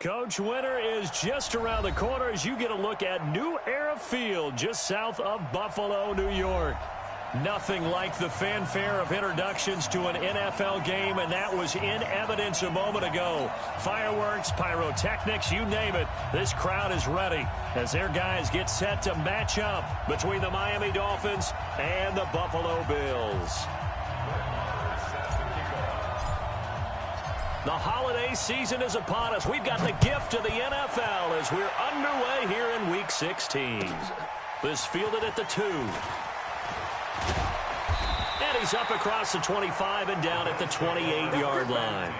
Coach, winter is just around the corner as you get a look at New Era Field just south of Buffalo, New York. Nothing like the fanfare of introductions to an NFL game, and that was in evidence a moment ago. Fireworks, pyrotechnics, you name it. This crowd is ready as their guys get set to match up between the Miami Dolphins and the Buffalo Bills. The holiday season is upon us. We've got the gift of the NFL as we're underway here in Week 16. This fielded at the 2. And he's up across the 25 and down at the 28-yard line.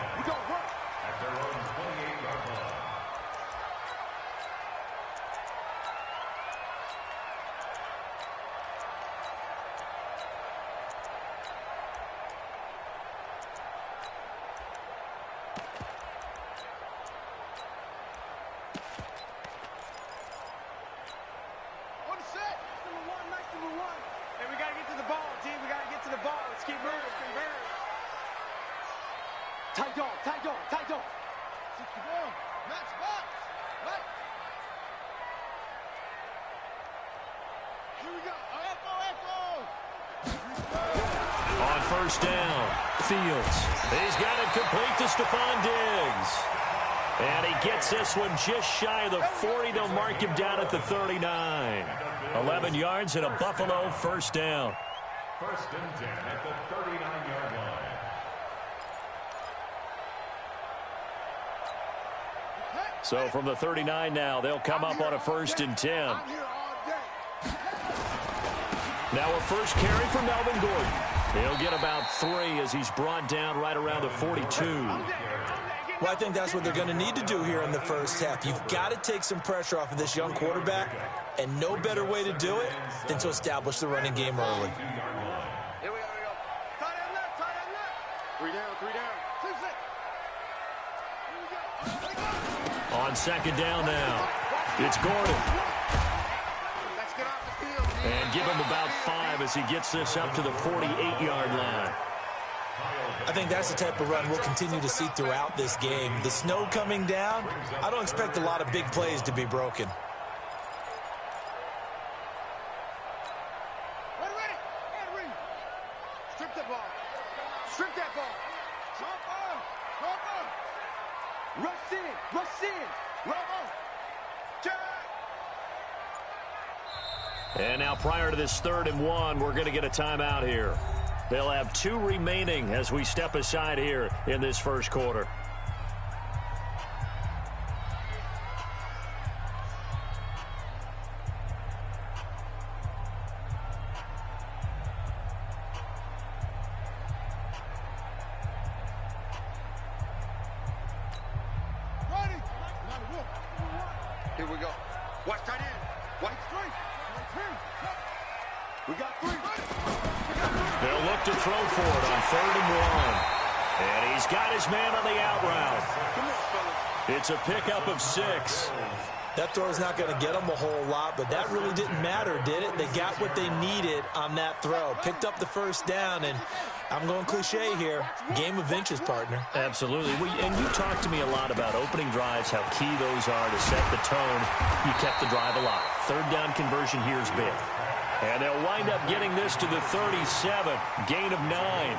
First down, Fields. He's got it complete to Stephon Diggs. And he gets this one just shy of the 40. They'll mark him down at the 39. 11 yards and a Buffalo first down. First and 10 at the 39-yard line. So from the 39 now, they'll come up on a first and 10. Now a first carry for Melvin Gordon. He'll get about 3 as he's brought down right around the 42. Well, I think that's what they're going to need to do here in the first half. You've got to take some pressure off of this young quarterback, and no better way to do it than to establish the running game early. Here we go. Tight end left. 3 down. 2-6. On second down now, it's Gordon. And give him about 5 as he gets this up to the 48-yard line. I think that's the type of run we'll continue to see throughout this game. The snow coming down, I don't expect a lot of big plays to be broken. Ready. Strip that ball. Jump on. Rush in. And now prior to this 3rd and 1, we're going to get a timeout here. They'll have 2 remaining as we step aside here in this first quarter. Ready. Here we go. Watch tight end. White 3. We got 3. They'll look to throw for it on 3rd and 1. And he's got his man on the out route. It's a pickup of 6. That throw is not going to get them a whole lot, but that really didn't matter, did it? They got what they needed on that throw. Picked up the first down, and I'm going cliche here. Game of inches, partner. Absolutely. And you talked to me a lot about opening drives, how key those are to set the tone. You kept the drive alive. 3rd down conversion here is big. And they'll wind up getting this to the 37. Gain of 9.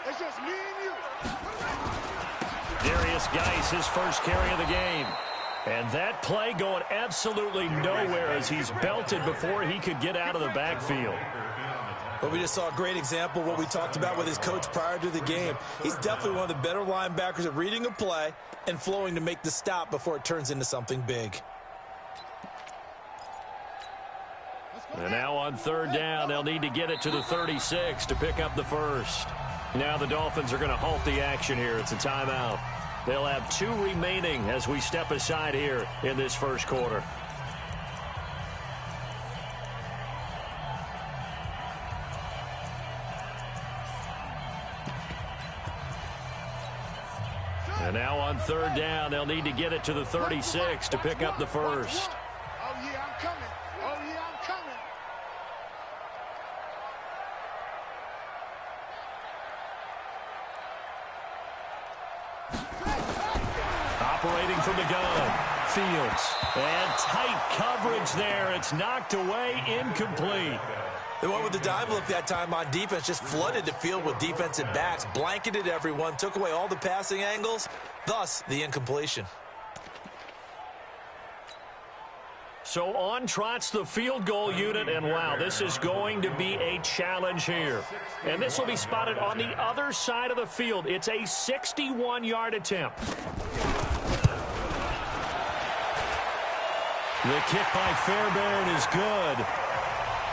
It's just me and you. Darius Geis, his first carry of the game. And that play going absolutely nowhere as he's belted before he could get out of the backfield. But we just saw a great example of what we talked about with his coach prior to the game. He's definitely one of the better linebackers at reading a play and flowing to make the stop before it turns into something big. And now on 3rd down, they'll need to get it to the 36 to pick up the first. Now the Dolphins are going to halt the action here. It's a timeout. They'll have 2 remaining as we step aside here in this first quarter. And now on 3rd down, they'll need to get it to the 36 to pick up the first. Oh, yeah, I'm coming. from the gun. Fields. And tight coverage there. It's knocked away, incomplete. They went with the dime look that time on defense, just flooded the field with defensive backs, blanketed everyone, took away all the passing angles, thus the incompletion. So on trots the field goal unit, and wow, this is going to be a challenge here. And this will be spotted on the other side of the field. It's a 61-yard attempt. The kick by Fairbairn is good.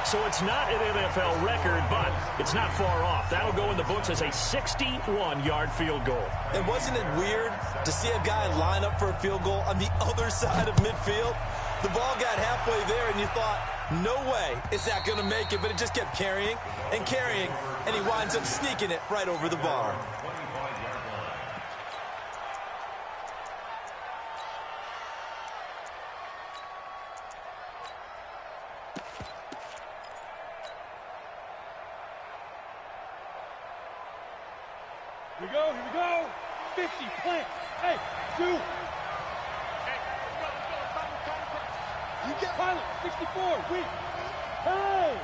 So it's not an NFL record, but it's not far off. That'll go in the books as a 61-yard field goal. And wasn't it weird to see a guy line up for a field goal on the other side of midfield? The ball got halfway there, and you thought, no way is that going to make it, but it just kept carrying, and he winds up sneaking it right over the bar. Here we go. 50, plant. Hey, two. You get pilot, 64, weak. Hey!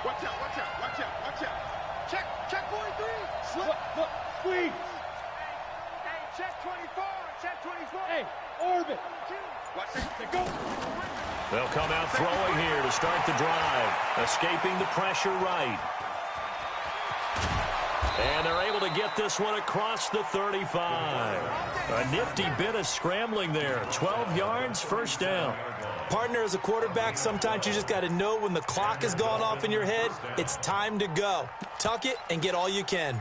Watch out. Check 43. Look, squeeze. Hey, check 24. Hey, orbit. Watch it. Go. They'll come out throwing here to start the drive, escaping the pressure right. And they're able to get this one across the 35. A nifty bit of scrambling there. 12 yards, first down. Partner, as a quarterback, sometimes you just got to know when the clock has gone off in your head, it's time to go. Tuck it and get all you can.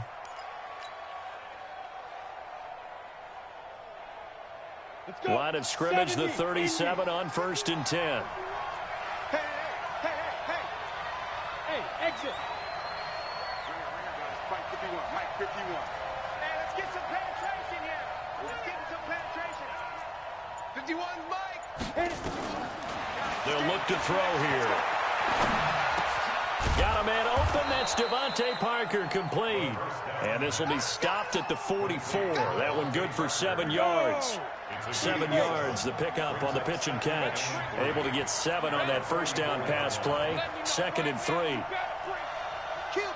Let's go. Line of scrimmage, the 37 on 1st and 10. Hey, exit. Mike 51. Hey, let's get some penetration here. Let's get some penetration. 51, Mike. Hit it. They'll look to throw here. Got a man open. That's Devontae Parker, complete. And this will be stopped at the 44. That one good for 7 yards. 7 yards, the pickup on the pitch and catch. Able to get 7 on that first down pass play. 2nd and 3. Kill.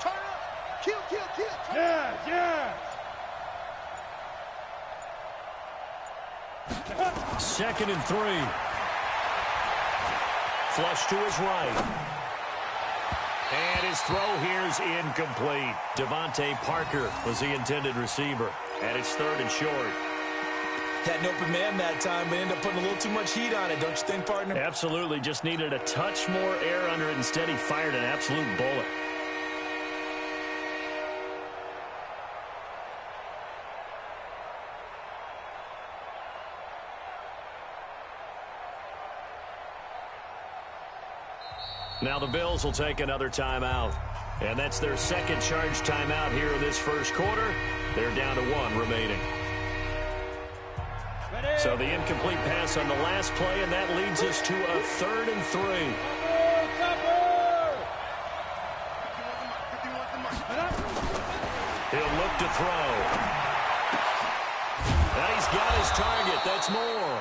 Turn up. Kill. Yeah. 2nd and 3. Flush to his right. And his throw here's incomplete. Devontae Parker was the intended receiver. And it's 3rd and short. Had an open man that time, but ended up putting a little too much heat on it, don't you think, partner? Absolutely. Just needed a touch more air under it. Instead, he fired an absolute bullet. Now the Bills will take another timeout. And that's their second charge timeout here in this first quarter. They're down to 1 remaining. So the incomplete pass on the last play, and that leads us to a 3rd and 3. He'll look to throw. And he's got his target. That's more.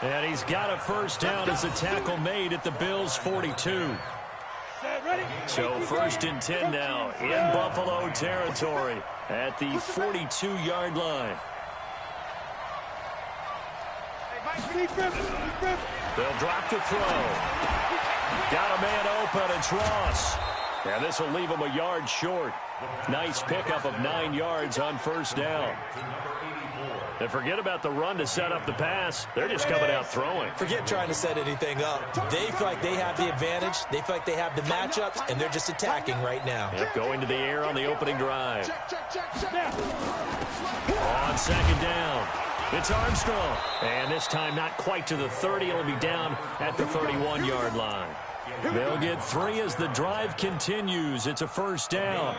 And he's got a first down as a tackle made at the Bills' 42. So 1st and 10 now in Buffalo territory at the 42-yard line. They'll drop the throw. Got a man open. It's Ross. And this will leave him a yard short. Nice pickup of 9 yards on first down. And forget about the run to set up the pass. They're just coming out throwing. Forget trying to set anything up. They feel like they have the advantage. They feel like they have the matchups, and they're just attacking right now. Yep, going to the air on the opening drive. On 2nd down, it's Armstrong. And this time not quite to the 30. It'll be down at the 31-yard line. They'll get 3 as the drive continues. It's a first down.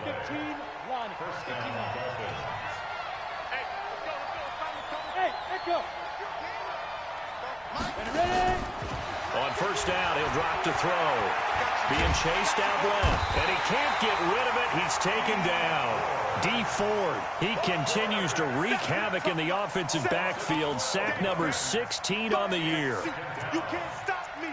15, 1, 59. Hey, go. Ready? On first down. He'll drop to throw. Being chased out left, and he can't get rid of it. He's taken down. D Ford, he continues to wreak havoc in the offensive backfield. Sack number 16 on the year. You can't stop me.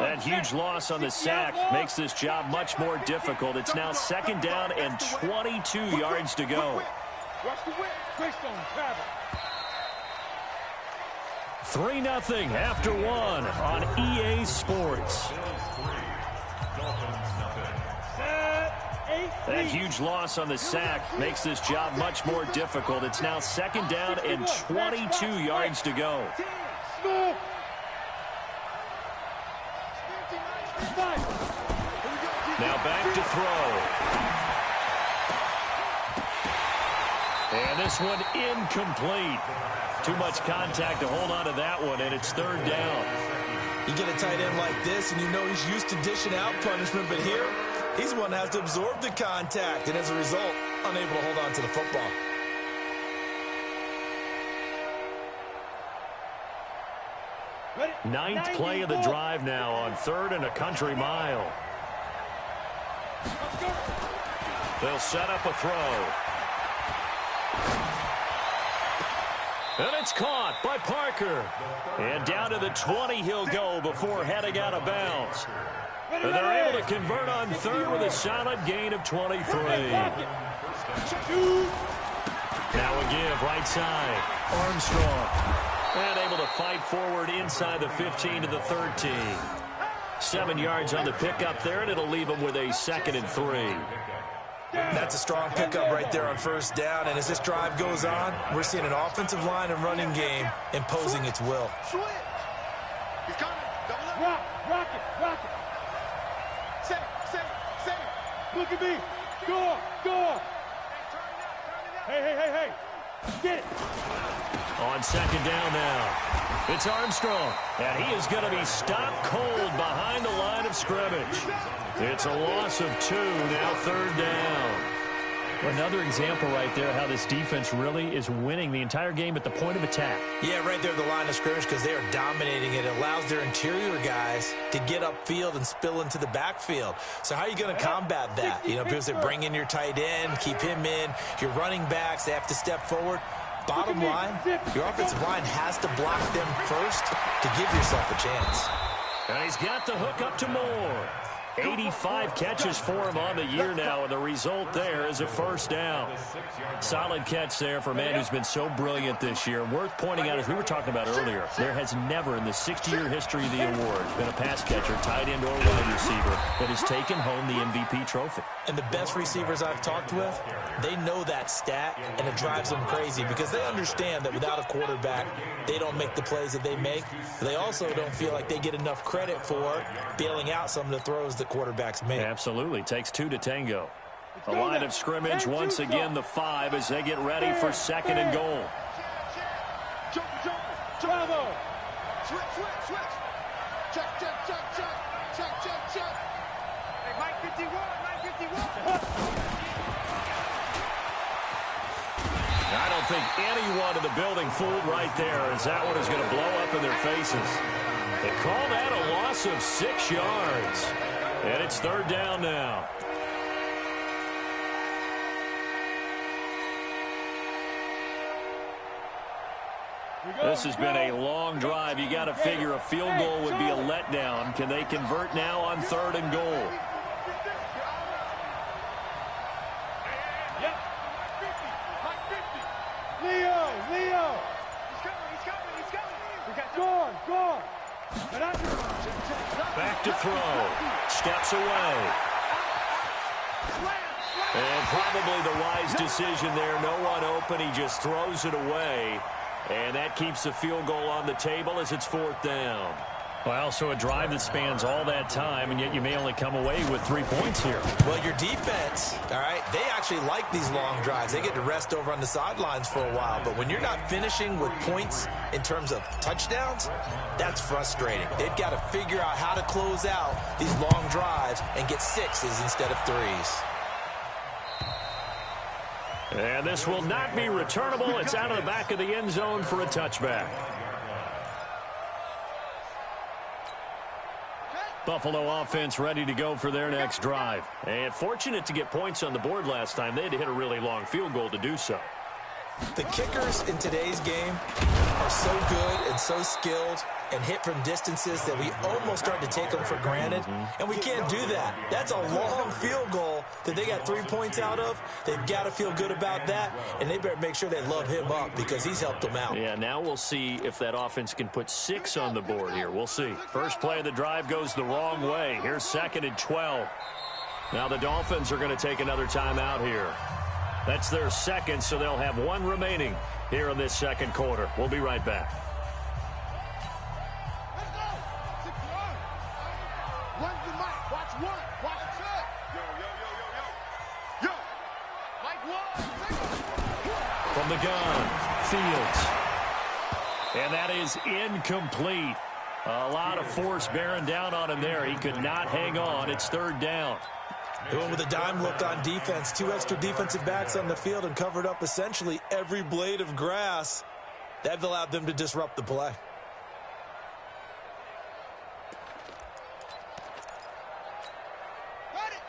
That huge loss on the sack makes this job much more difficult. It's now second down and 22 yards to go. Watch the whip. Greystone travel. 3-0 after one on EA Sports. That huge loss on the sack makes this job much more difficult. It's now second down and 22 yards to go. Now back to throw. And this one incomplete. Too much contact to hold on to that one, and it's third down. You get a tight end like this, and you know he's used to dishing out punishment, but here, he's the one that has to absorb the contact, and as a result, unable to hold on to the football. Ninth play of the drive now on third and a country mile. They'll set up a throw. And it's caught by Parker. And down to the 20 he'll go before heading out of bounds. And they're able to convert on third with a solid gain of 23. Now a give right side. Armstrong. And able to fight forward inside the 15 to the 13. 7 yards on the pickup there, and it'll leave them with a 2nd and 3. That's a strong pickup right there on first down, and as this drive goes on, we're seeing an offensive line and running game imposing its will. Switch. He's coming. Double up. Rock it. Set. Look at me. Go. Hey. Get it. On second down now, it's Armstrong, and he is going to be stopped cold behind the line of scrimmage. It's a loss of 2, now third down. Another example right there how this defense really is winning the entire game at the point of attack. Yeah, right there at the line of scrimmage because they are dominating it. It allows their interior guys to get upfield and spill into the backfield. So how are you going to combat that? You know, people say bring in your tight end, keep him in. Your running backs, they have to step forward. Bottom line, your offensive line has to block them first to give yourself a chance. And he's got the hook up to Moore. 85 catches for him on the year now, and the result there is a first down. Solid catch there for a man who's been so brilliant this year. Worth pointing out, as we were talking about earlier, there has never in the 60-year history of the award been a pass catcher, tight end, or wide receiver that has taken home the MVP trophy. And the best receivers I've talked with, they know that stat, and it drives them crazy because they understand that without a quarterback, they don't make the plays that they make. They also don't feel like they get enough credit for bailing out some of the throws that quarterbacks make. Absolutely. Takes 2 to tango. A line of scrimmage once again, the 5, as they get ready for second and goal. Bravo. Switch. Check. Hey, Mike 51. I don't think anyone in the building fooled right there, as that one is going to blow up in their faces. They call that a loss of 6 yards. And it's third down now. This has been a long drive. You got to figure a field goal would be a letdown. Can they convert now on third and goal? Leo. He's coming. Go. Back to throw. Steps away. And probably the wise decision there. No one open. He just throws it away. And that keeps the field goal on the table as it's fourth down. Well, so a drive that spans all that time, and yet you may only come away with 3 points here. Well, your defense, all right, they actually like these long drives. They get to rest over on the sidelines for a while. But when you're not finishing with points in terms of touchdowns, that's frustrating. They've got to figure out how to close out these long drives and get sixes instead of threes. And this will not be returnable. It's out of the back of the end zone for a touchback. Buffalo offense ready to go for their next drive. And fortunate to get points on the board last time. They had to hit a really long field goal to do so. The kickers in today's game are so good and so skilled and hit from distances that we almost start to take them for granted. And we can't do that. That's a long field goal that they got 3 points out of. They've got to feel good about that, and they better make sure they love him up because he's helped them out. Yeah, now we'll see if that offense can put 6 on the board here. We'll see. First play of the drive goes the wrong way. Here's 2nd and 12. Now the Dolphins are going to take another timeout here. That's their second, so they'll have 1 remaining here in this second quarter. We'll be right back. Let's go. 6-1. One's the mic. Watch one. Watch two. Yo. Mike one. From the gun, Fields. And that is incomplete. A lot of force bearing down on him there. He could not hang on. It's 3rd down. They went with a dime look on defense. 2 extra defensive backs on the field and covered up essentially every blade of grass. That allowed them to disrupt the play.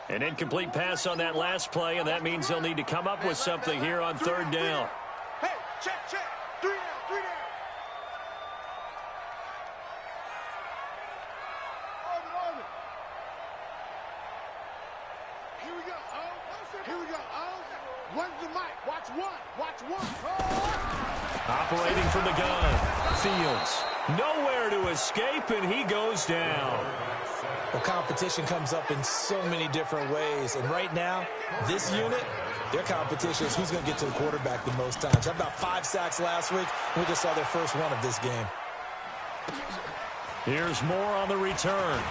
An incomplete pass on that last play, and that means they'll need to come up with something here on 3rd down. Hey, check. 3 down. Orbit. Here we go. One's the mic. Watch one. Operating from the gun, Fields. Nowhere to escape, and he goes down. Well, competition comes up in so many different ways. And right now, this unit, their competition is who's going to get to the quarterback the most times. How about 5 sacks last week? We just saw their first one of this game. Here's more on the return.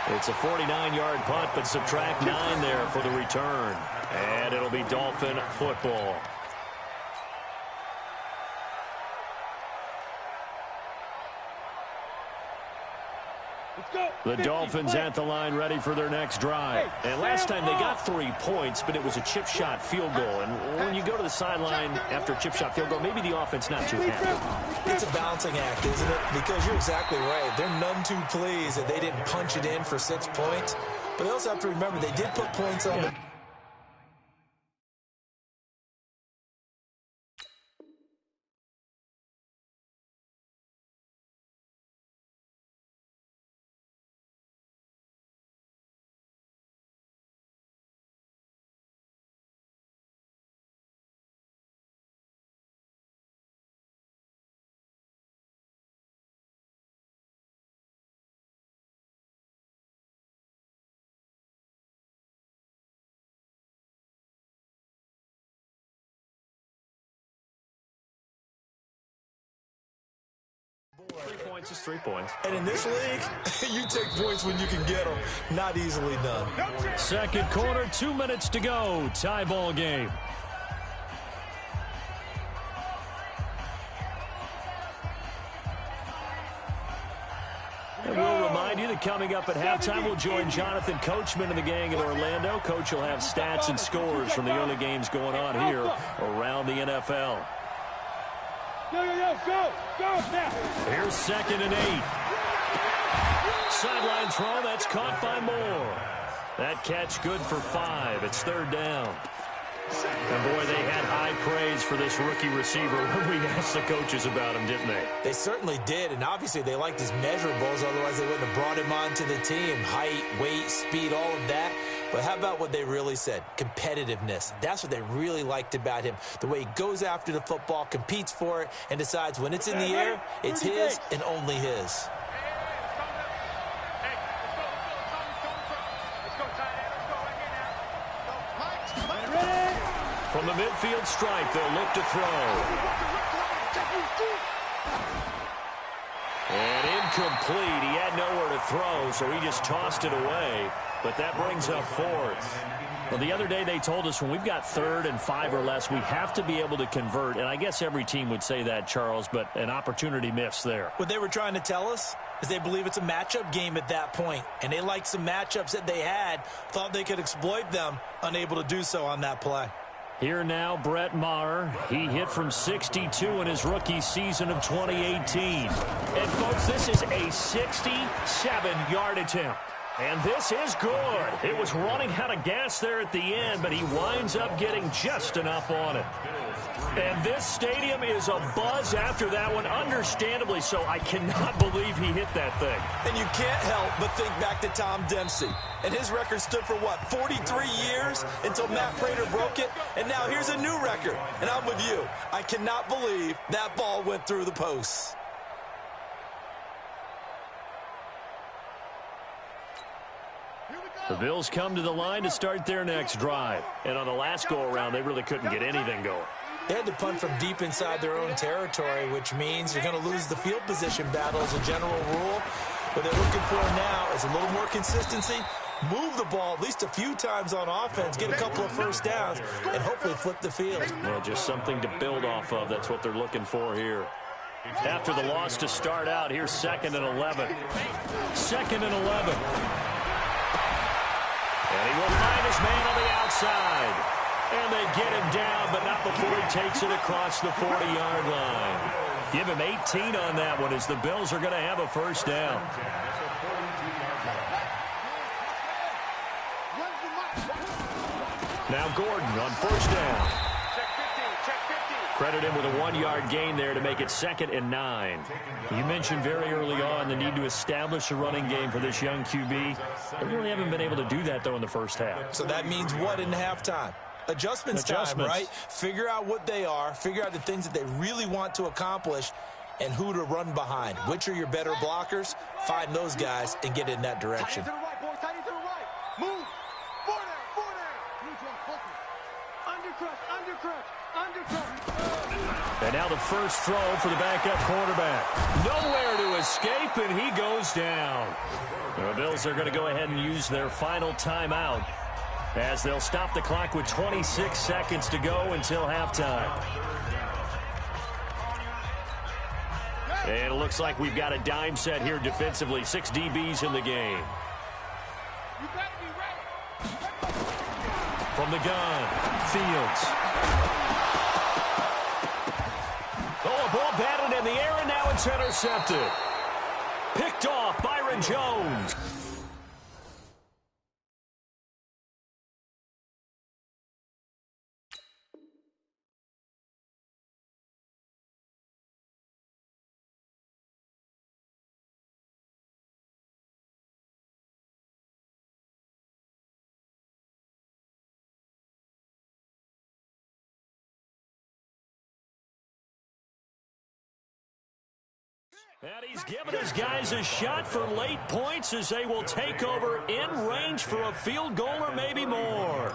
It's a 49-yard punt, but subtract 9 there for the return. And it'll be Dolphin football. The Dolphins at the line ready for their next drive. And last time they got 3 points, but it was a chip shot field goal. And when you go to the sideline after a chip shot field goal, maybe the offense not too happy. It's a balancing act, isn't it? Because you're exactly right. They're none too pleased that they didn't punch it in for 6 points. But they also have to remember they did put points on the... Three points is 3 points. And in this league, you take points when you can get them. Not easily done. Second quarter, 2 minutes to go. Tie ball game. And we'll remind you that coming up at halftime, we'll join Jonathan Coachman and the gang in Orlando. Coach will have stats and scores from the early games going on here around the NFL. Go now. Here's 2nd and 8. Sideline throw, that's caught by Moore. That catch good for 5. It's 3rd down. And, boy, they had high praise for this rookie receiver when we asked the coaches about him, didn't they? They certainly did, and obviously they liked his measurables. Otherwise, they wouldn't have brought him onto the team. Height, weight, speed, all of that. But how about what they really said? Competitiveness. That's what they really liked about him. The way he goes after the football, competes for it, and decides when it's in the air, it's his and only his. From the midfield stripe, they'll look to throw. incomplete. He had nowhere to throw, so he just tossed it away. But that brings up fourth. Well, the other day they told us when we've got 3rd and 5 or less, we have to be able to convert. And I guess every team would say that, Charles, but an opportunity missed there. What they were trying to tell us is they believe it's a matchup game at that point. And they liked some matchups that they had, thought they could exploit them, unable to do so on that play. Here now, Brett Maher. He hit from 62 in his rookie season of 2018. And, folks, this is a 67-yard attempt. And this is good. It was running out of gas there at the end, but he winds up getting just enough on it. And this stadium is abuzz after that one, understandably so. I cannot believe he hit that thing. And you can't help but think back to Tom Dempsey. And his record stood for, 43 years until Matt Prater broke it. And now here's a new record. And I'm with you. I cannot believe that ball went through the posts. The Bills come to the line to start their next drive. And on the last go-around, they really couldn't get anything going. They had to punt from deep inside their own territory, which means you're going to lose the field position battle as a general rule. What they're looking for now is a little more consistency, move the ball at least a few times on offense, get a couple of first downs, and hopefully flip the field. Well, just something to build off of. That's what they're looking for here. After the loss to start out, here's 2nd and 11. 2nd and 11. And he will find his man on the outside. And they get him down, but not before he takes it across the 40-yard line. Give him 18 on that one as the Bills are going to have a first down. Now Gordon on first down. Credit him with a 1-yard gain there to make it 2nd and 9. You mentioned very early on the need to establish a running game for this young QB. They really haven't been able to do that, though, in the first half. So that means what in halftime? Adjustments time, right? Figure out what they are, figure out the things that they really want to accomplish, and who to run behind. Which are your better blockers? Find those guys and get in that direction. Tight to the right, boys. Tight to the right. Move. Four down. Undercrush. And now the first throw for the backup quarterback. Nowhere to escape, and he goes down. The Bills are going to go ahead and use their final timeout as they'll stop the clock with 26 seconds to go until halftime. And it looks like we've got a dime set here defensively. 6 DBs in the game. From the gun, Fields. Oh, a ball batted in the air, and now it's intercepted. Picked off Byron Jones. And he's given his guys a shot for late points as they will take over in range for a field goal or maybe more.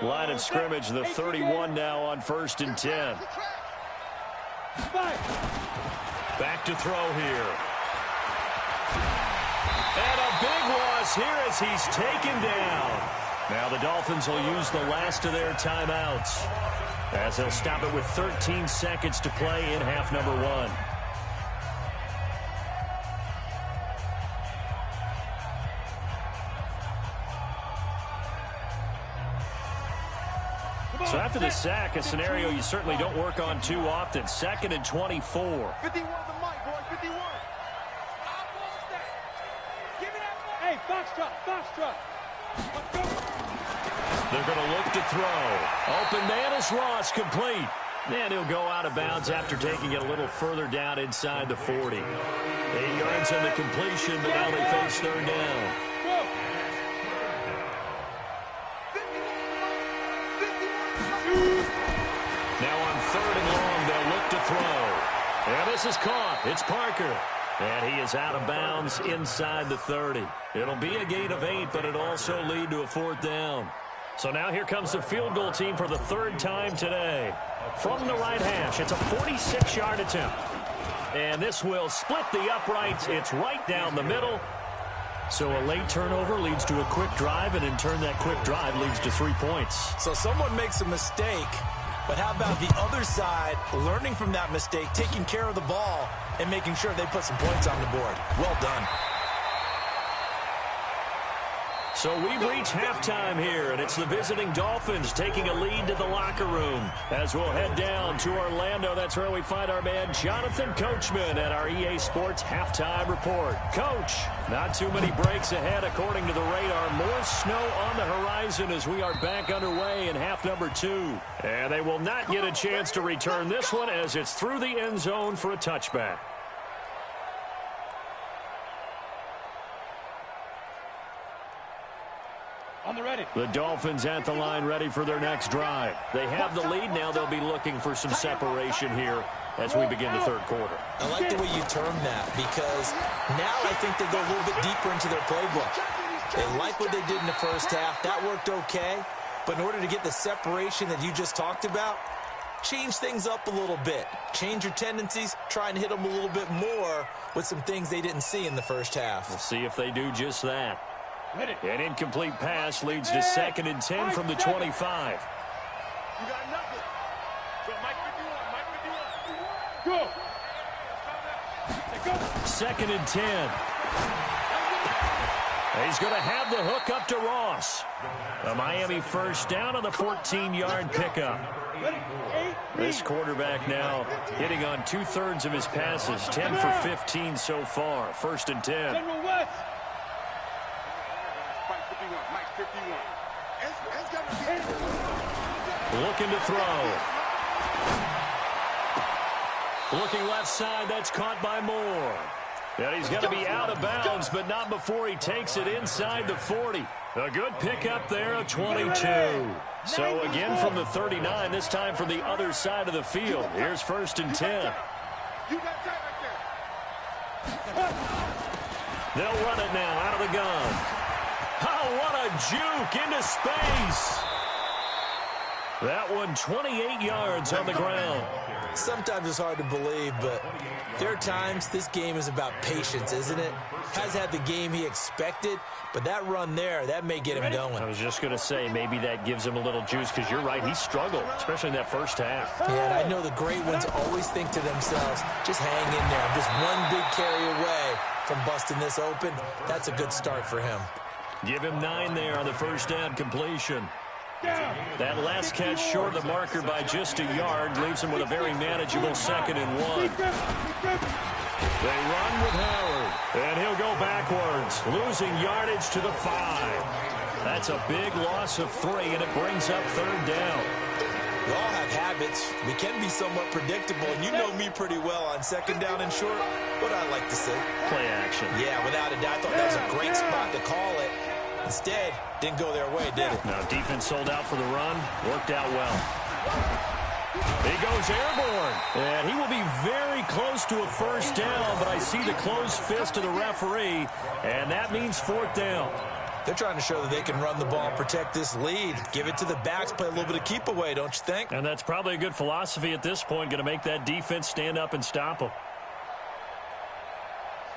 Line of scrimmage, the 31 now on 1st and 10. Back to throw here. And a big loss here as he's taken down. Now the Dolphins will use the last of their timeouts as they'll stop it with 13 seconds to play in half number 1. So after the sack, a scenario you certainly don't work on too often. 2nd and 24. 51 the mic, boys. 51. Hey, foxtrot. Let's go. They're going to look to throw. Open man is Ross, complete. And he'll go out of bounds after taking it a little further down inside the 40. 8 yards on the completion, but now they face 3rd down. Now on 3rd and long, they'll look to throw. And this is caught. It's Parker. And he is out of bounds inside the 30. It'll be a gain of 8, but it'll also lead to a 4th down. So now here comes the field goal team for the 3rd time today. From the right hash, it's a 46-yard attempt. And this will split the uprights. It's right down the middle. So a late turnover leads to a quick drive, and in turn that quick drive leads to 3 points. So someone makes a mistake, but how about the other side learning from that mistake, taking care of the ball, and making sure they put some points on the board? Well done. So we've reached halftime here, and it's the visiting Dolphins taking a lead to the locker room. As we'll head down to Orlando, that's where we find our man Jonathan Coachman at our EA Sports Halftime Report. Coach, not too many breaks ahead according to the radar. More snow on the horizon as we are back underway in half number 2. And they will not get a chance to return this one as it's through the end zone for a touchback. On the ready. The Dolphins at the line ready for their next drive. They have the lead now. They'll be looking for some separation here as we begin the 3rd quarter. I like the way you term that because now I think they go a little bit deeper into their playbook. They like what they did in the first half. That worked okay. But in order to get the separation that you just talked about, change things up a little bit. Change your tendencies. Try and hit them a little bit more with some things they didn't see in the first half. We'll see if they do just that. An incomplete pass leads to 2nd and 10 from the 25. You got nothing. So Mike 51, Mike 51. Go. 2nd and 10. He's going to have the hook up to Ross. A Miami 1st down on the 14-yard pickup. This quarterback now hitting on 2/3 of his passes. 10 for 15 so far. 1st and 10. General West. Looking to throw. Looking left side. That's caught by Moore. And he's going to be out of bounds, but not before he takes it inside the 40. A good pickup there of 22. So again from the 39, this time from the other side of the field. Here's 1st and 10. They'll run it now out of the gun. Oh, what a juke into space. That one 28 yards on the ground. Sometimes it's hard to believe, but there are times this game is about patience, isn't it? Has had the game he expected, but that run there, that may get him going. I was just going to say, maybe that gives him a little juice, because you're right, he struggled, especially in that first half. Yeah, and I know the great ones always think to themselves, just hang in there. I'm just one big carry away from busting this open. That's a good start for him. Give him 9 there on the 1st down completion. That last catch short of the marker by just a yard leaves him with a very manageable 2nd and 1. They run with Howard, and he'll go backwards, losing yardage to the 5. That's a big loss of 3, and it brings up 3rd down. We all have habits. We can be somewhat predictable, and you know me pretty well on 2nd down and short. What I like to see. Play action. Yeah, without a doubt. I thought that was a great spot to call it. Instead, didn't go their way, did it? Now, defense sold out for the run. Worked out well. He goes airborne. And he will be very close to a 1st down, but I see the closed fist of the referee, and that means 4th down. They're trying to show that they can run the ball and protect this lead. Give it to the backs, play a little bit of keep away, don't you think? And that's probably a good philosophy at this point, going to make that defense stand up and stop them.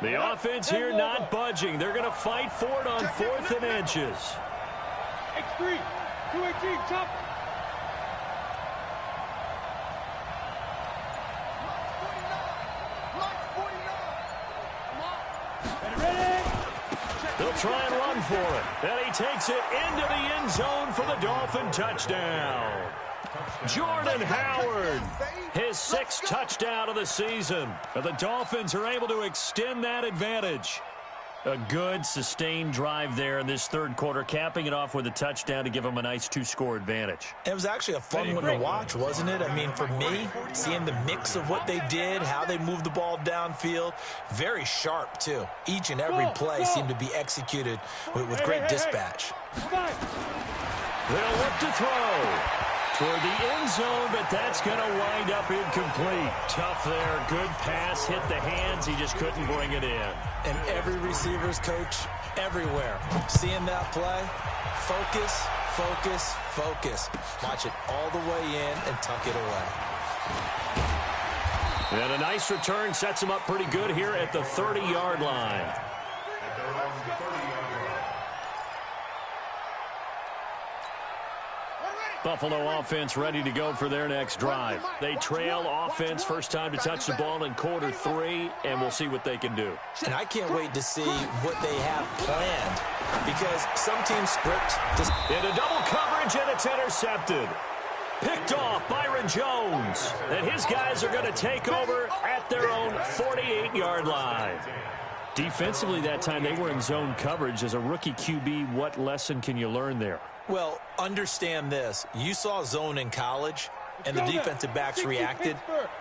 The offense here not budging. They're going to fight for it on 4th and inches. X3, 218, chop. They'll try and run for it. And he takes it into the end zone for the Dolphin touchdown. Jordan Howard, his 6th touchdown of the season. And the Dolphins are able to extend that advantage. A good, sustained drive there in this 3rd quarter, capping it off with a touchdown to give them a nice 2-score advantage. It was actually a fun one to watch, wasn't it? I mean, for me, seeing the mix of what they did, how they moved the ball downfield, very sharp, too. Each and every play seemed to be executed with great dispatch. They'll look to throw. toward the end zone, but that's going to wind up incomplete. Tough there. Good pass. Hit the hands. He just couldn't bring it in. And every receiver's coach everywhere. Seeing that play, focus, focus, focus. Watch it all the way in and tuck it away. And a nice return sets him up pretty good here at the 30-yard line. Buffalo offense ready to go for their next drive. They trail offense, first time to touch the ball in quarter 3, and we'll see what they can do. And I can't wait to see what they have planned, because some teams script. Into double coverage, and it's intercepted. Picked off Byron Jones. And his guys are going to take over at their own 48-yard line. Defensively that time, they were in zone coverage. As a rookie QB, what lesson can you learn there? Well, understand this. You saw zone in college, and the defensive backs reacted,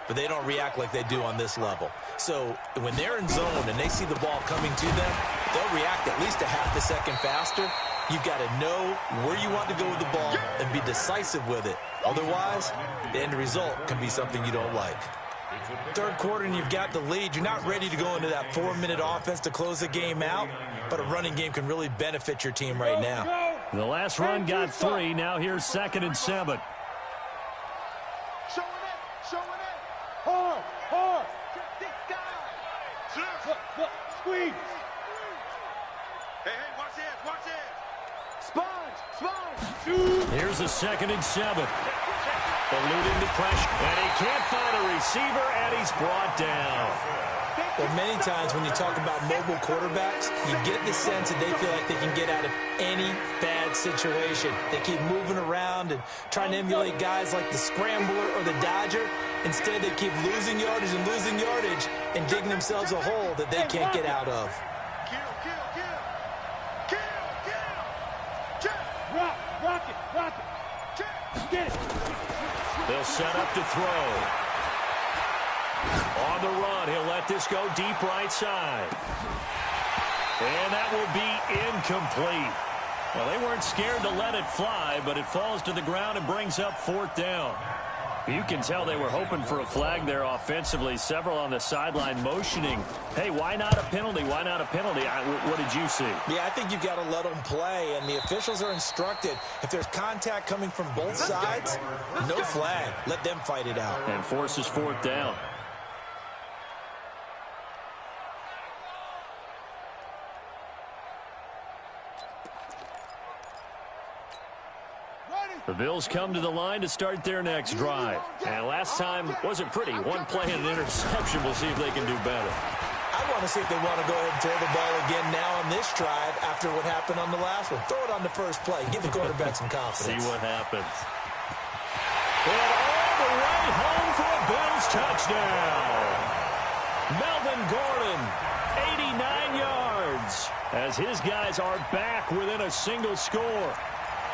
but they don't react like they do on this level. So when they're in zone and they see the ball coming to them, they'll react at least a half a second faster. You've got to know where you want to go with the ball and be decisive with it. Otherwise, the end result can be something you don't like. Third quarter and you've got the lead. You're not ready to go into that 4-minute offense to close the game out, but a running game can really benefit your team right now. The last run got 3. Now here's 2nd and 7. Showing it, showing it. Hard, hard. This guy. Look, squeeze. Hey, watch this. Sponge, Here's a 2nd and 7. Eluding the pressure, and he can't find a receiver, and he's brought down. Well, many times when you talk about mobile quarterbacks, you get the sense that they feel like they can get out of any bad situation. They keep moving around and trying to emulate guys like the Scrambler or the Dodger. Instead, they keep losing yardage and digging themselves a hole that they can't get out of. Rock it. Get it. They'll set up to throw. On the run, he'll let this go deep right side. And that will be incomplete. Well, they weren't scared to let it fly, but it falls to the ground and brings up 4th down. You can tell they were hoping for a flag there offensively. Several on the sideline motioning, hey, why not a penalty? Why not a penalty? What did you see? Yeah, I think you've got to let them play, and the officials are instructed, if there's contact coming from both sides, no flag. Let them fight it out. And forces 4th down. The Bills come to the line to start their next drive. And last time wasn't pretty. One play and an interception. We'll see if they can do better. I want to see if they want to go ahead and throw the ball again now on this drive after what happened on the last one. Throw it on the first play. Give the quarterback some confidence. See what happens. And all the way home for a Bills touchdown. Melvin Gordon, 89 yards, as his guys are back within a single score.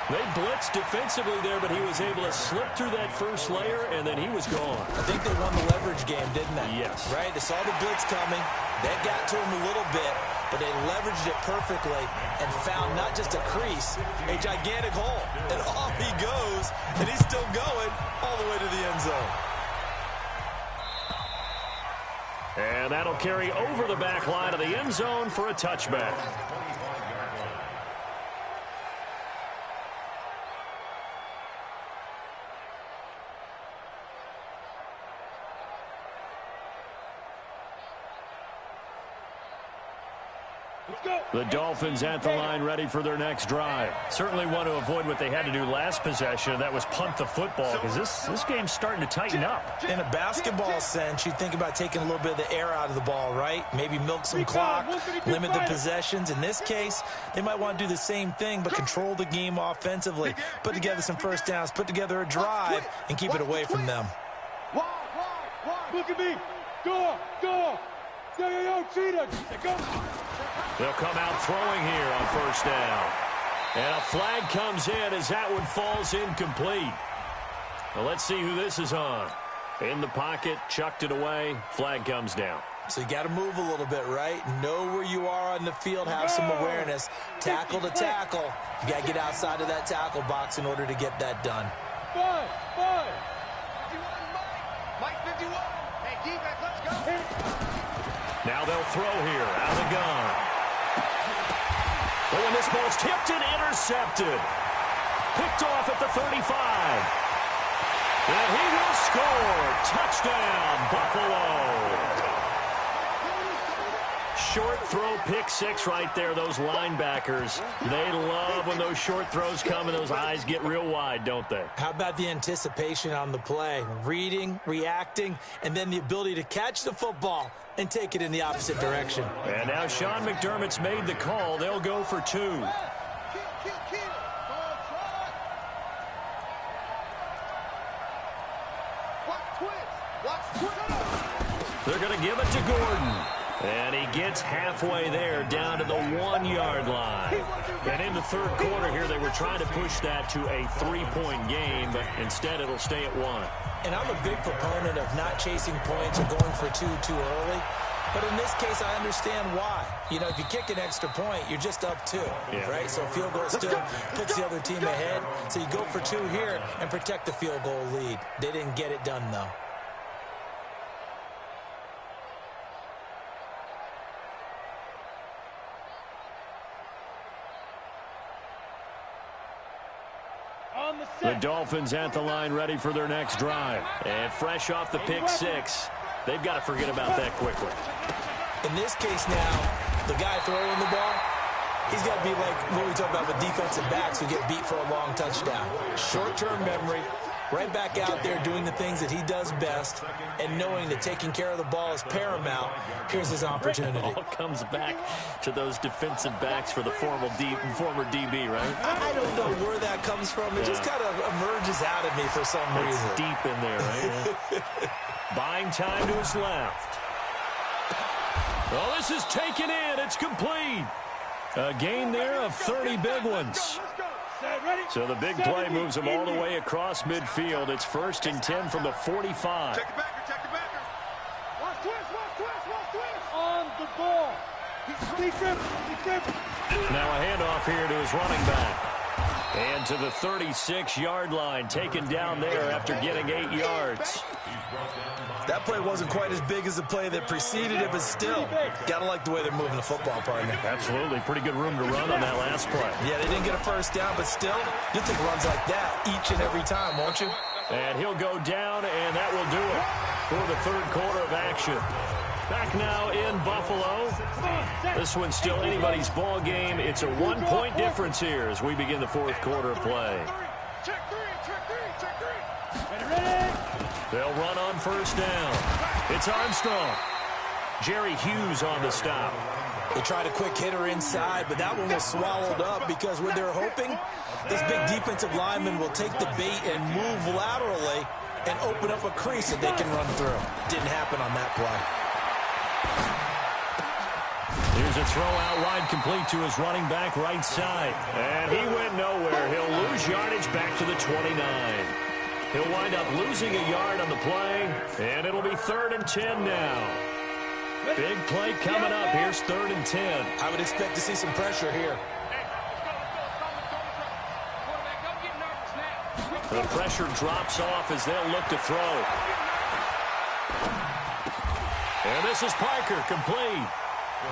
They blitzed defensively there, but he was able to slip through that first layer, and then he was gone. I think they won the leverage game, didn't they? Yes. Right? They saw the blitz coming. That got to him a little bit, but they leveraged it perfectly and found not just a crease, a gigantic hole. And off he goes, and he's still going all the way to the end zone. And that'll carry over the back line of the end zone for a touchback. The Dolphins at the line ready for their next drive. Certainly want to avoid what they had to do last possession. That was punt the football, because this game's starting to tighten up. In a basketball sense, you think about taking a little bit of the air out of the ball, right? Maybe milk some clock, limit the possessions. In this case, they might want to do the same thing, but control the game offensively. Put together some first downs, put together a drive, and keep it away from them. Look at me. Go. Yo, cheetah. They'll come out throwing here on first down. And a flag comes in as that one falls incomplete. Well, let's see who this is on. In the pocket, chucked it away, flag comes down. So you got to move a little bit, right? Know where you are on the field, have some awareness. Tackle to tackle. You got to get outside of that tackle box in order to get that done. Five. 51, Mike 51. Hey, defense, let's go. Now they'll throw here out of the gun. Oh, and this ball's tipped and intercepted. Picked off at the 35. And he will score. Touchdown, Buffalo. Short throw, pick six right there. Those linebackers, they love when those short throws come and those eyes get real wide, don't they? How about the anticipation on the play? Reading, reacting, and then the ability to catch the football and take it in the opposite direction. And now Sean McDermott's made the call. They'll go for two. They're going to give it to Gordon. And he gets halfway there down to the 1-yard line. And in the third quarter here, they were trying to push that to a 3-point game, but instead it'll stay at 1. And I'm a big proponent of not chasing points or going for two too early. But in this case, I understand why. You know, if you kick an extra point, you're just up 2, right? So field goal still puts the other team ahead. So you go for 2 here and protect the field goal lead. They didn't get it done, though. The Dolphins at the line ready for their next drive. And fresh off the pick six, they've got to forget about that quickly. In this case now, the guy throwing the ball, he's got to be like what we talk about with defensive backs who get beat for a long touchdown. Short-term memory, right back out there doing the things that he does best, and knowing that taking care of the ball is paramount. Here's his opportunity. It all comes back to those defensive backs for the former DB, right? I don't know where that comes from. It just kind of emerges out of me for some reason. It's deep in there, right? Buying time to his left. Well, this is taken in. It's complete. A gain there of 30 big ones. So the big play moves them all the way across midfield. It's 1st and 10 from the 45. Check the backer. Watch twist. On the ball. He's tripping. Now a handoff here to his running back. And to the 36-yard line, taken down there after getting 8 yards. That play wasn't quite as big as the play that preceded it, but still, got to like the way they're moving the football, partner. Absolutely. Pretty good room to run on that last play. Yeah, they didn't get a first down, but still, you'll take runs like that each and every time, won't you? And he'll go down, and that will do it for the third quarter of action. Back now in Buffalo. This one's still anybody's ball game. It's a 1-point difference here as we begin the fourth quarter of play. Check three. Ready? They'll run on first down. It's Armstrong. Jerry Hughes on the stop. They tried a quick hitter inside, but that one was swallowed up because what they're hoping, this big defensive lineman will take the bait and move laterally and open up a crease that they can run through. Didn't happen on that play. Here's a throw out wide complete to his running back right side. And he went nowhere. He'll lose yardage back to the 29. He'll wind up losing a yard on the play, and it'll be 3rd and 10 now. Big play coming up. Here's 3rd and 10. I would expect to see some pressure here. The pressure drops off as they'll look to throw. And this is Parker, complete.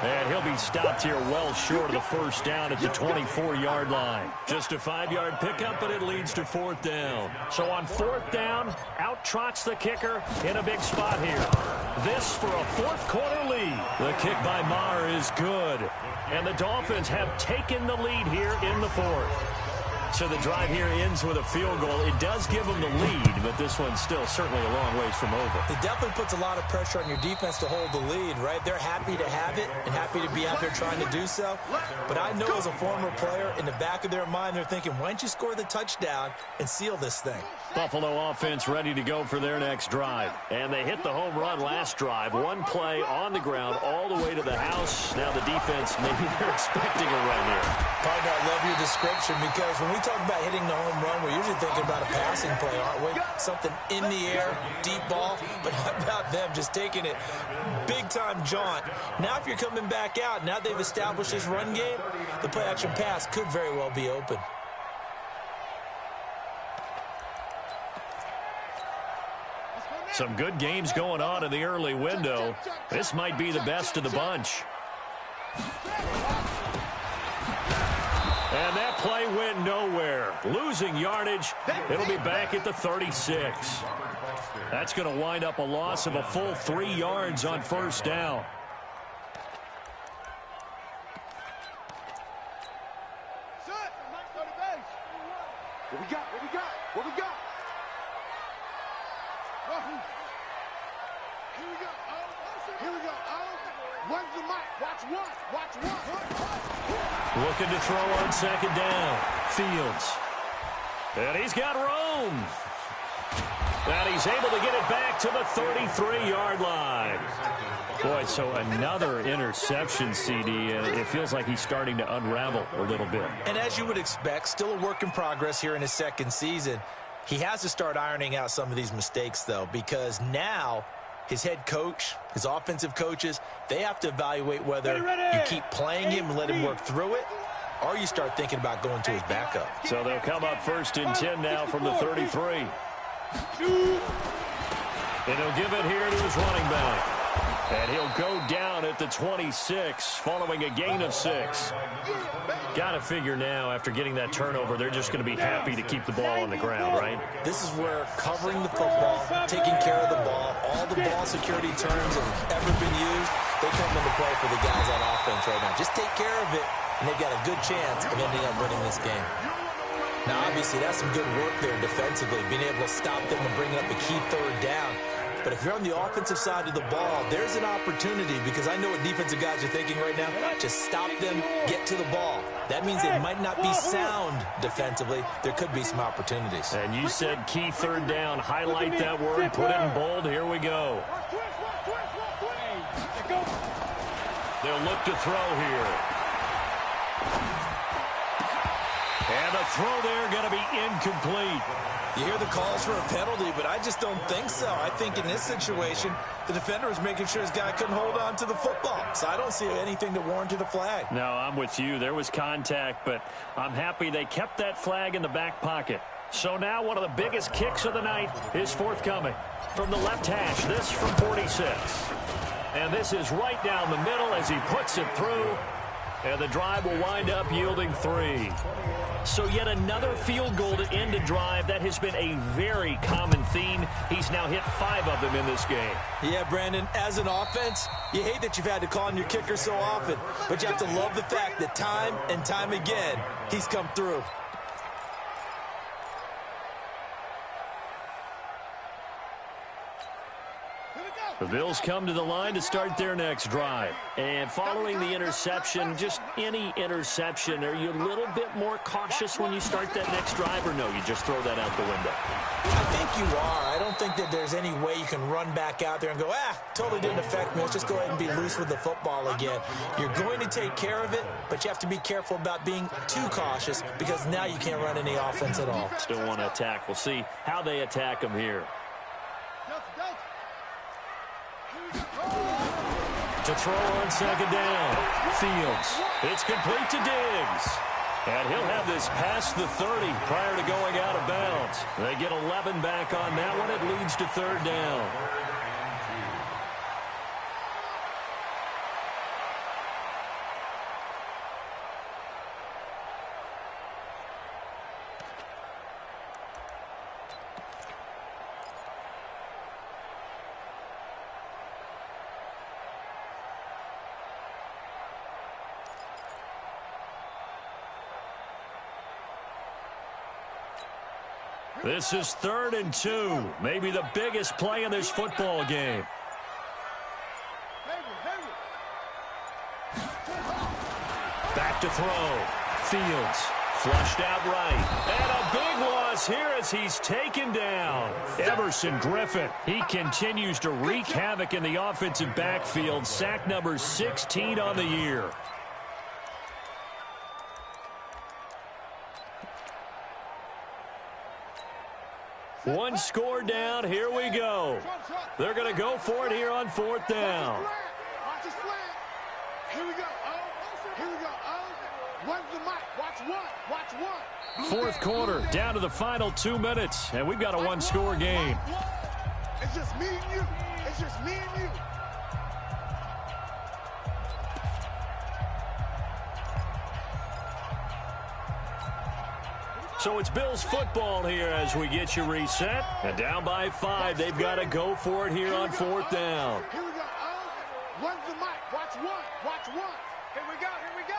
And he'll be stopped here well short of the first down at the 24-yard line. Just a 5-yard pickup, but it leads to 4th down. So on 4th down, out trots the kicker in a big spot here. This for a fourth quarter lead. The kick by Maher is good. And the Dolphins have taken the lead here in the fourth. So the drive here ends with a field goal. It does give them the lead, but this one's still certainly a long ways from over. It definitely puts a lot of pressure on your defense to hold the lead, right? They're happy to have it and happy to be out there trying to do so. But I know as a former player, in the back of their mind, they're thinking, why don't you score the touchdown and seal this thing? Buffalo offense ready to go for their next drive. And they hit the home run last drive. One play on the ground all the way to the house. Now the defense, maybe they're expecting a run here. Partner, I love your description because when we talk about hitting the home run, we're usually thinking about a passing play, aren't we? Something in the air, deep ball. But how about them just taking it big-time jaunt? Now if you're coming back out, now they've established this run game, the play-action pass could very well be open. Some good games going on in the early window. This might be the best of the bunch. And that play went nowhere. Losing yardage. It'll be back at the 36. That's going to wind up a loss of a full 3 yards on first down. What we got? What we got? What we got? Here we go. Here we go. Run the mic. Watch one. Watch one. Looking to throw on second down. Fields. And he's got room. And he's able to get it back to the 33-yard line. Boy, so another interception, CD, and it feels like he's starting to unravel a little bit. And as you would expect, still a work in progress here in his second season. He has to start ironing out some of these mistakes, though, because now his head coach, his offensive coaches, they have to evaluate whether you keep playing him and let him work through it, or you start thinking about going to his backup. So they'll come up 1st and 10 now from the 33. And he'll give it here to his running back. And he'll go down at the 26 following a gain of 6. Got to figure now, after getting that turnover, they're just going to be happy to keep the ball on the ground, right? This is where covering the football, taking care of the ball, all the ball security terms that have ever been used, they come into play for the guys on offense right now. Just take care of it, and they've got a good chance of ending up winning this game. Now, obviously, that's some good work there defensively, being able to stop them and bring up a key third down. But if you're on the offensive side of the ball, there's an opportunity, because I know what defensive guys are thinking right now. Just stop them, get to the ball. That means they might not be sound defensively. There could be some opportunities. And you said key third down. Highlight that word. Put it in bold. Here we go. They'll look to throw here. And the throw there going to be incomplete. You hear the calls for a penalty, but I just don't think so. I think in this situation, the defender was making sure his guy couldn't hold on to the football. So I don't see anything that warranted a flag. No, I'm with you. There was contact, but I'm happy they kept that flag in the back pocket. So now one of the biggest kicks of the night is forthcoming. From the left hash, this from 46. And this is right down the middle as he puts it through. And the drive will wind up yielding 3. So yet another field goal to end a drive. That has been a very common theme. He's now hit 5 of them in this game. Yeah, Brandon, as an offense, you hate that you've had to call on your kicker so often, but you have to love the fact that time and time again, he's come through. The Bills come to the line to start their next drive. And following the interception, just any interception, are you a little bit more cautious when you start that next drive, or no, you just throw that out the window? I think you are. I don't think that there's any way you can run back out there and go, totally didn't affect me. Let's just go ahead and be loose with the football again. You're going to take care of it, but you have to be careful about being too cautious, because now you can't run any offense at all. Still want to attack. We'll see how they attack him here. To throw on second down. Fields. It's complete to Diggs. And he'll have this past the 30 prior to going out of bounds. They get 11 back on that one. It leads to third down. This is 3rd and 2. Maybe the biggest play in this football game. Back to throw. Fields flushed out right. And a big loss here as he's taken down. Everson Griffin. He continues to wreak havoc in the offensive backfield. Sack number 16 on the year. One score down. Here we go. They're going to go for it here on 4th down. Here we go. Here we go. Run the mic. Watch one. Watch one. 4th quarter, down to the final 2 minutes, and we've got a one-score game. It's It's just me and you. It's just me and you. So it's Bills football here as we get you reset. And down by 5, they've got to go for it here on 4th down. Here we go. One's the mic. Watch one. Watch one. Here we go. Here we go.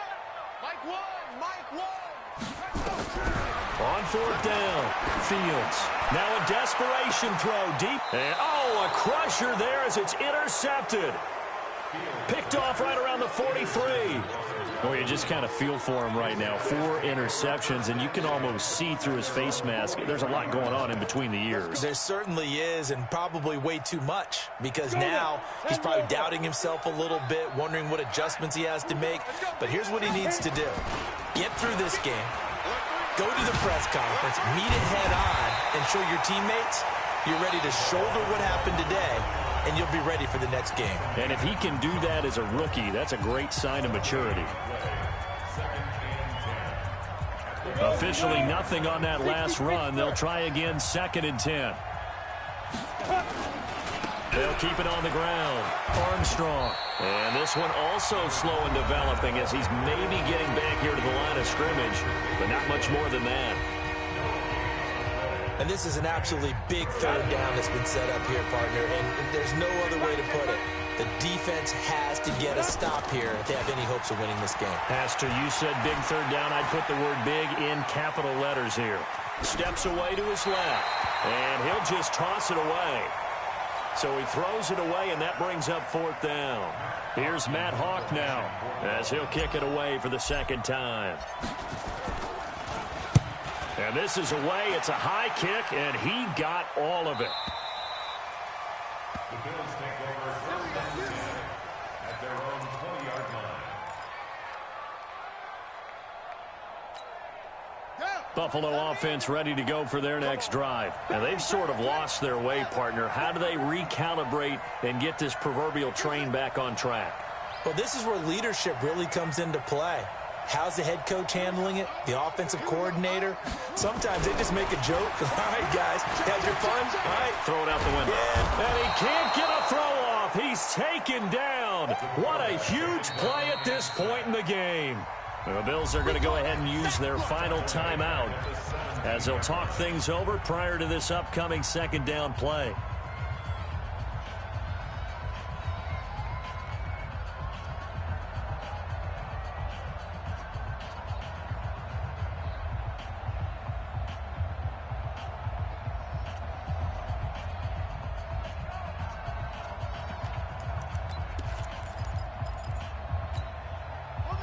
Mike one. Mike one. On 4th down, Fields. Now a desperation throw deep. And, a crusher there as it's intercepted. Picked off right around the 43. Well, you just kind of feel for him right now. 4 interceptions, and you can almost see through his face mask. There's a lot going on in between the ears. There certainly is, and probably way too much, because now he's probably doubting himself a little bit, wondering what adjustments he has to make. But here's what he needs to do. Get through this game, go to the press conference, meet it head on, and show your teammates you're ready to shoulder what happened today, and you'll be ready for the next game. And if he can do that as a rookie, that's a great sign of maturity. Officially nothing on that last run. They'll try again, 2nd and 10. They'll keep it on the ground. Armstrong. And this one also slow in developing as he's maybe getting back here to the line of scrimmage, but not much more than that. And this is an absolutely big 3rd down that's been set up here, partner, and there's no other way to put it. The defense has to get a stop here if they have any hopes of winning this game. Pastor, you said big 3rd down. I'd put the word big in capital letters here. Steps away to his left, and he'll just toss it away. So he throws it away, and that brings up 4th down. Here's Matt Hawk now as he'll kick it away for the 2nd time. And this is away. It's a high kick, and he got all of it. The Bills take over 1st and 10 at their own 20-yard line. Buffalo offense ready to go for their next drive. And they've sort of lost their way, partner. How do they recalibrate and get this proverbial train back on track? Well, this is where leadership really comes into play. How's the head coach handling it? The offensive coordinator? Sometimes they just make a joke. All right, guys, had your fun? All right. Throw it out the window. Yeah. And he can't get a throw off. He's taken down. What a huge play at this point in the game. The Bills are going to go ahead and use their final timeout as they'll talk things over prior to this upcoming 2nd down play.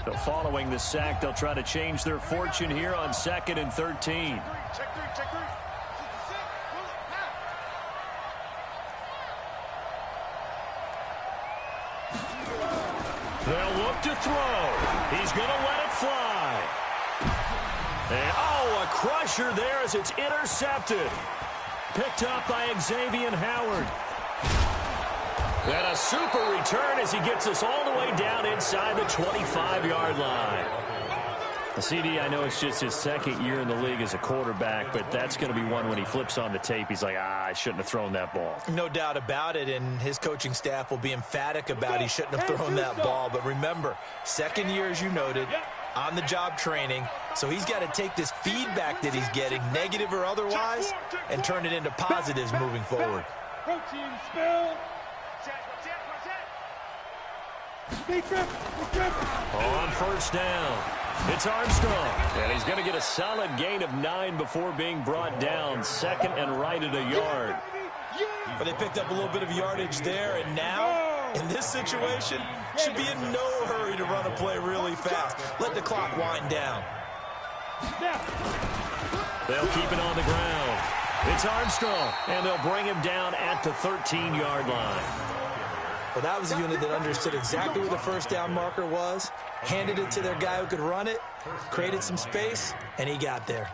So following the sack, they'll try to change their fortune here on 2nd and 13. Check three. They'll look to throw. He's going to let it fly. And, a crusher there as it's intercepted. Picked up by Xavier Howard. And a super return as he gets us all the way down inside the 25-yard line. The CD, I know it's just his 2nd year in the league as a quarterback, but that's going to be one when he flips on the tape. He's like, I shouldn't have thrown that ball. No doubt about it, and his coaching staff will be emphatic about he shouldn't have thrown that ball. But remember, 2nd year, as you noted, on-the-job training, so he's got to take this feedback that he's getting, negative or otherwise, and turn it into positives moving forward. Protein spill. On 1st down, it's Armstrong. And he's going to get a solid gain of 9 before being brought down. 2nd and right at a yard. But they picked up a little bit of yardage there, and now, in this situation, should be in no hurry to run a play really fast. Let the clock wind down. They'll keep it on the ground. It's Armstrong, and they'll bring him down at the 13-yard line. Well, that was a unit that understood exactly where the 1st down marker was, handed it to their guy who could run it, created some space, and he got there.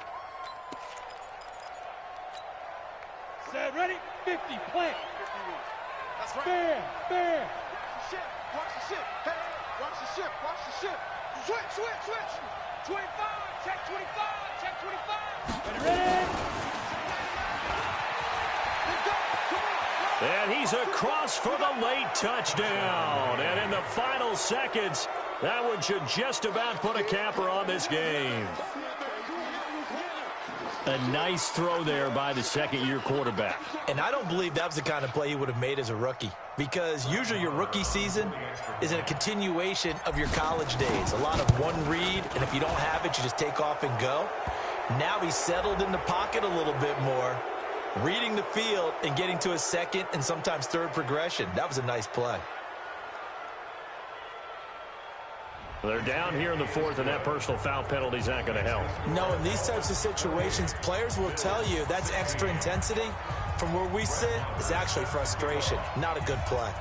Set, ready, 50, play. That's right. Fair. Watch the ship. Hey, watch the ship. Switch. 25, check 25. Ready. Let's go. Come on. And he's across for the late touchdown. And in the final seconds, that one should just about put a capper on this game. A nice throw there by the second-year quarterback. And I don't believe that was the kind of play he would have made as a rookie, because usually your rookie season is a continuation of your college days. A lot of one read, and if you don't have it, you just take off and go. Now he's settled in the pocket a little bit more, reading the field and getting to a second and sometimes third progression. That was a nice play. They're down here in the fourth, and that personal foul penalty is not going to help. No, in these types of situations, players will tell you that's extra intensity. From where we sit, it's actually frustration. Not a good play.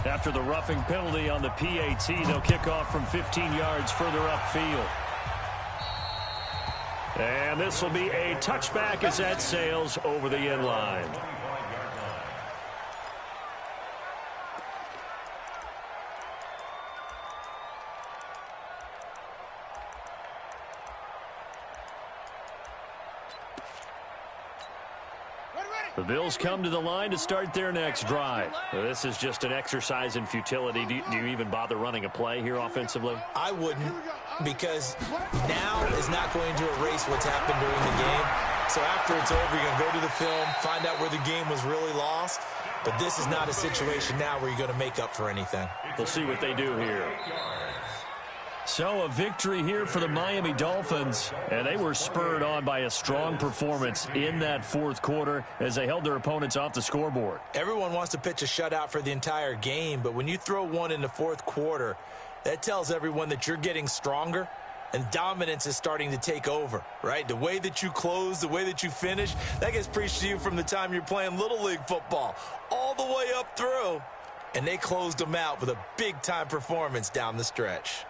After the roughing penalty on the PAT, they'll kick off from 15 yards further upfield. And this will be a touchback as that sails over the end line. The Bills come to the line to start their next drive. This is just an exercise in futility. Do you even bother running a play here offensively? I wouldn't, because now is not going to erase what's happened during the game. So after it's over, you're going to go to the film, find out where the game was really lost. But this is not a situation now where you're going to make up for anything. We'll see what they do here. So a victory here for the Miami Dolphins, and they were spurred on by a strong performance in that fourth quarter as they held their opponents off the scoreboard. Everyone wants to pitch a shutout for the entire game, but when you throw one in the fourth quarter, that tells everyone that you're getting stronger and dominance is starting to take over, right? The way that you close, the way that you finish, that gets preached to you from the time you're playing Little League football all the way up through, and they closed them out with a big-time performance down the stretch.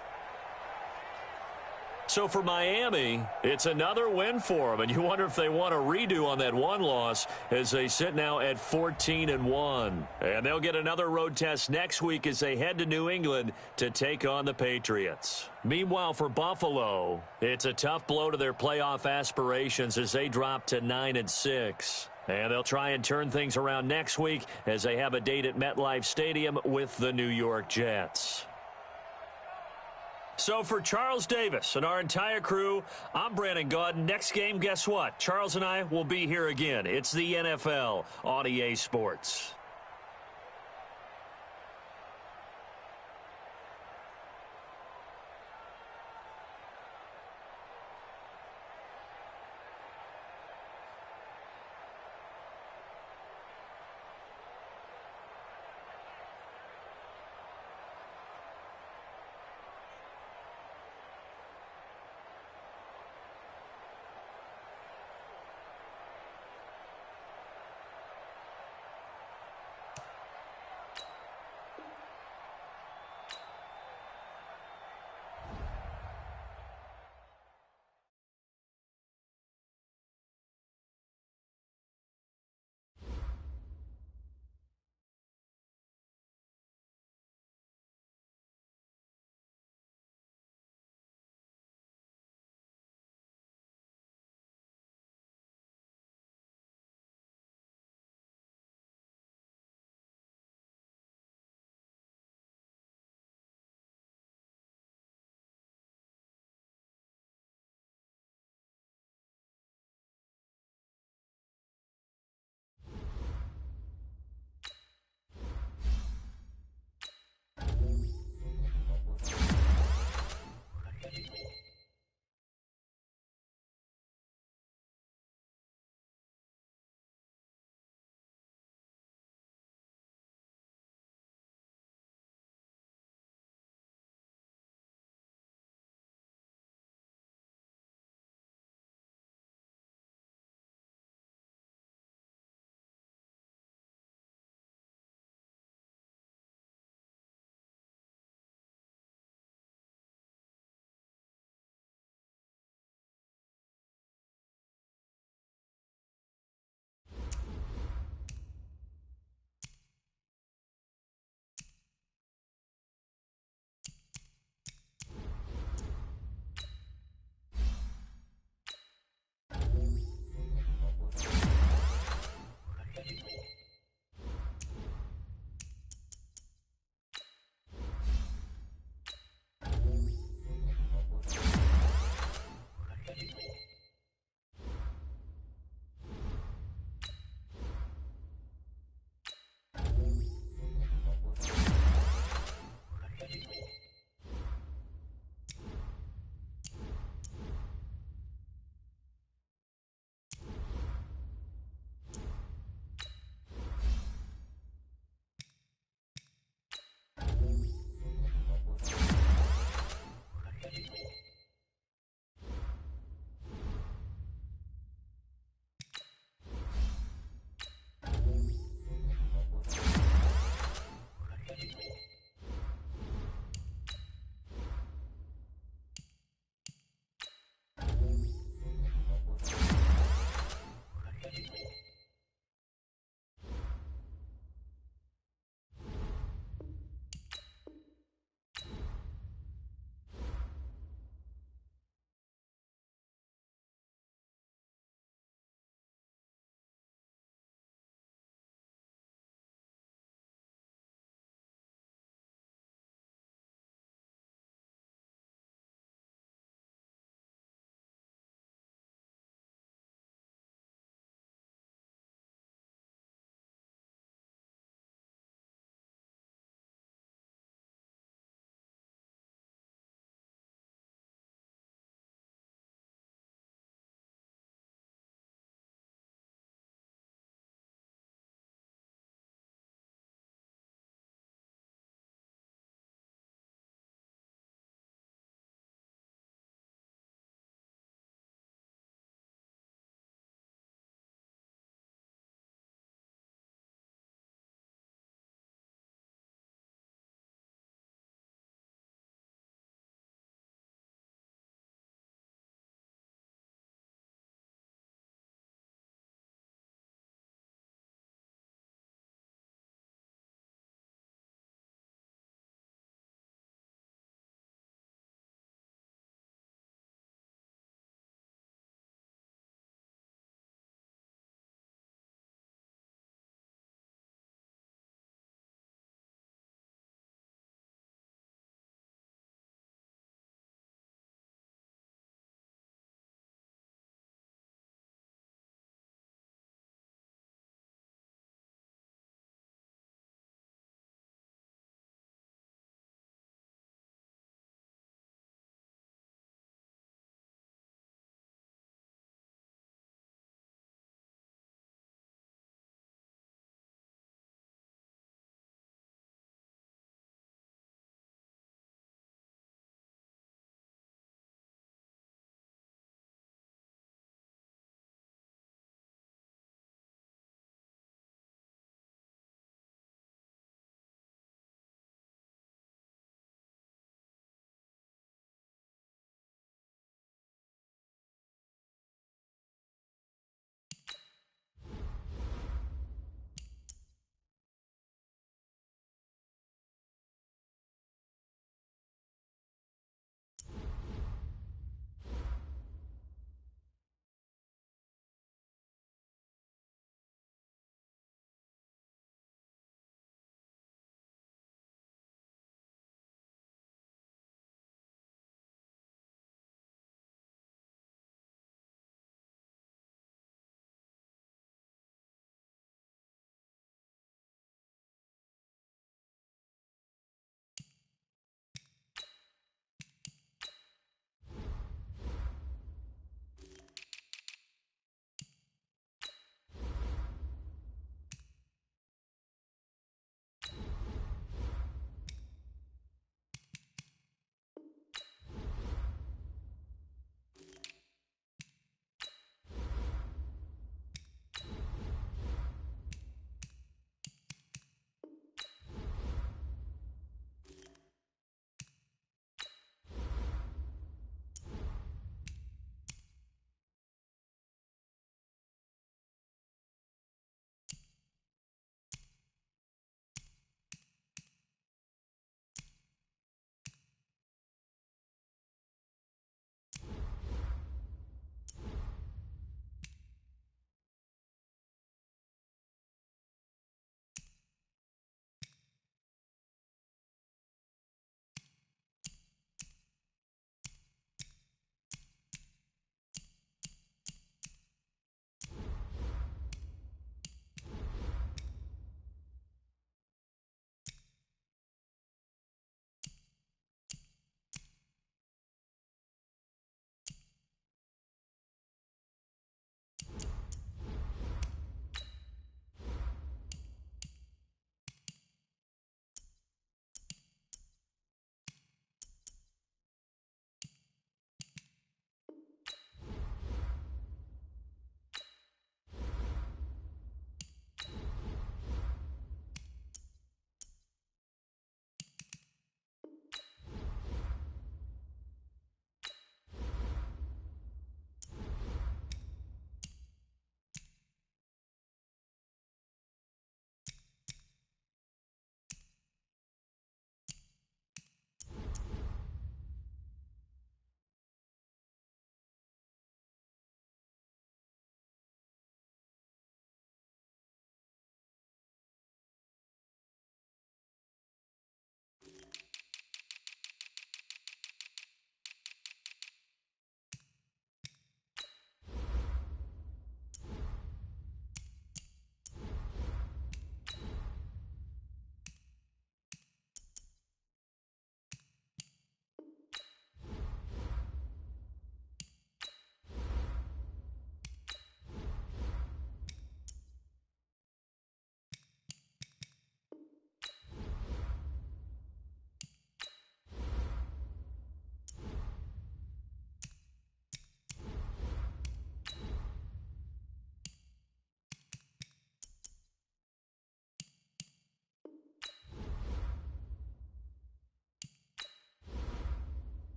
So for Miami, it's another win for them, and you wonder if they want a redo on that one loss as they sit now at 14-1. And they'll get another road test next week as they head to New England to take on the Patriots. Meanwhile, for Buffalo, it's a tough blow to their playoff aspirations as they drop to 9-6. And they'll try and turn things around next week as they have a date at MetLife Stadium with the New York Jets. So for Charles Davis and our entire crew, I'm Brandon Gaudin. Next game, guess what? Charles and I will be here again. It's the NFL on EA Sports.